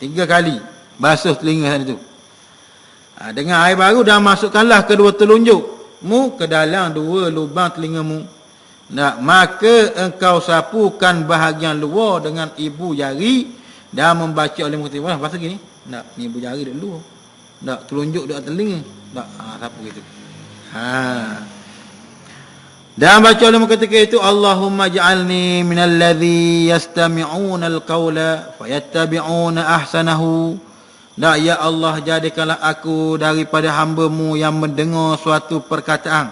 3 kali basuh telinga sana tu. Dengan air baru dan masukkanlah kedua telunjuk mu ke dalam dua lubang telingamu. Maka engkau sapukan bahagian luar dengan ibu jari dan membaca oleh muka tiba. Pasal gini. Ni ibu jari duduk luar. Telunjuk dekat telinga. Sapu gitu. Dan baca oleh ketika itu, Allahumma ja'alni minal ladzi yastami'una al-qawla fayattabi'una ahsanahu. Ya Allah, jadikanlah aku daripada hamba-Mu yang mendengar suatu perkataan,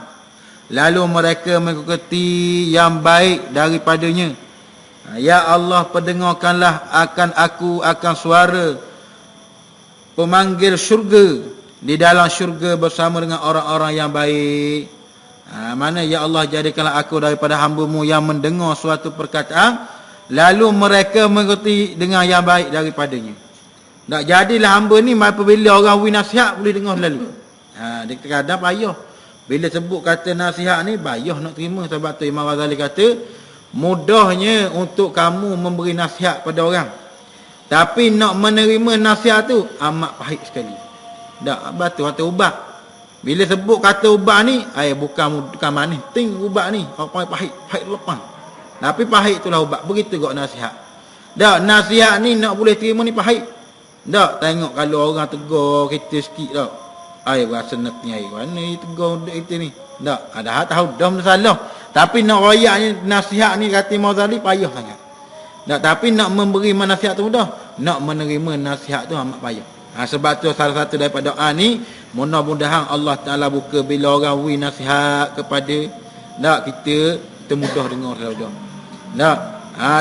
lalu mereka mengikuti yang baik daripadanya. Ya Allah, pendengarkanlah akan aku akan suara pemanggil syurga di dalam syurga bersama dengan orang-orang yang baik. Mana ya Allah, jadikanlah aku daripada hamba-Mu yang mendengar suatu perkataan, lalu mereka mengikuti dengan yang baik daripadanya. Jadilah hamba ni apabila orang beri nasihat boleh dengar selalu. Dia kadang payah. Bila sebut kata nasihat ni payah nak terima. Sebab tu Imam Ghazali kata, mudahnya untuk kamu memberi nasihat pada orang, tapi nak menerima nasihat tu amat pahit sekali. Batu ubat. Bila sebut kata ubat ni, bukan manis, ting ubat ni, apa pahit lepas. Tapi pahit itulah ubat. Begitu juga nasihat. Nasihat ni nak boleh terima ni pahit. Tengok kalau orang tegur kita sikit rasa nak ni mana tegur kita ni. Ada tahu dah salah. Tapi nak royak nasihat ni kata Imam Ghazali payah sangat. Tapi nak memberi nasihat tu mudah. Nak menerima nasihat tu amat payah. Sebab tu salah satu daripada doa ni, mudah-mudahan Allah Ta'ala buka bila orang beri nasihat kepada kita mudah dengar selalu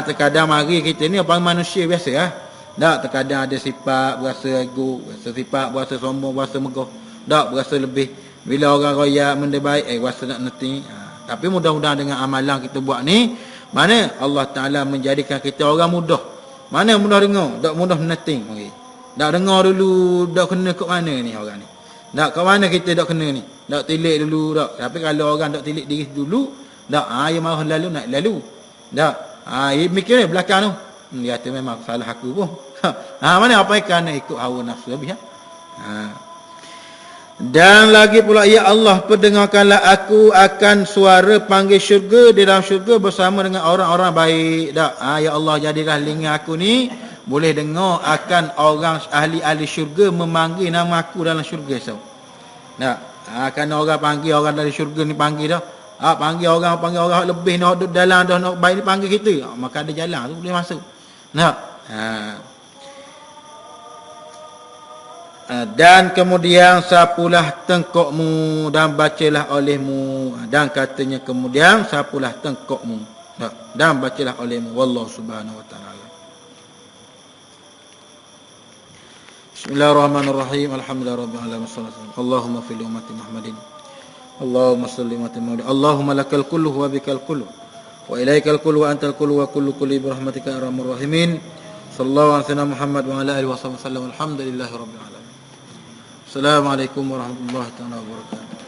terkadang mari kita ni orang manusia biasa terkadang ada sifat berasa ego, berasa sombong, berasa megah, berasa lebih. Bila orang royak benda baik berasa nak neti. Tapi mudah-mudahan dengan amalan kita buat ni, mana Allah Ta'ala menjadikan kita orang mudah. Mana mudah dengar, mudah meneting. Dengar dulu, kena kat mana ni orang ni. Kat mana kita kena ni. Tilik dulu. Tapi kalau orang tilik diri dulu, yang marah lalu, nak lalu. Mikir ni belakang tu. Dia kata memang salah aku pun. Mana apa yang kena ikut hawa nafsu habis. Dan lagi pula, ya Allah, pendengarkanlah aku akan suara panggil syurga di dalam syurga bersama dengan orang-orang baik. Ya Allah, jadilah telinga aku ni boleh dengar akan orang ahli-ahli syurga memanggil nama aku dalam syurga. Kan orang panggil orang dari syurga ni panggil dah. Panggil orang lebih nak duduk dalam dah nak baik ni panggil kita. Maka ada jalan tu boleh masuk. Dan kemudian sapulah tengkokmu dan bacalah olehmu. Dan katanya kemudian sapulah tengkokmu dan bacalah olehmu. Wallahu subhanahu wa ta'ala. Bismillahirrahmanirrahim. Alhamdulillahirabbil alamin. Allahumma fil ummati Muhammadin. Allahumma salli wa sallim. Allahumma lakal kullu wa bikal kullu wa ilaikal kullu wa antal kullu wa kullu kulli bi rahmatika ya arhamar rahimin. Sallallahu alaihi wasallam Muhammad wa ala alihi wasallam. Alhamdulillahirabbil alamin. Assalamualaikum warahmatullahi wabarakatuh.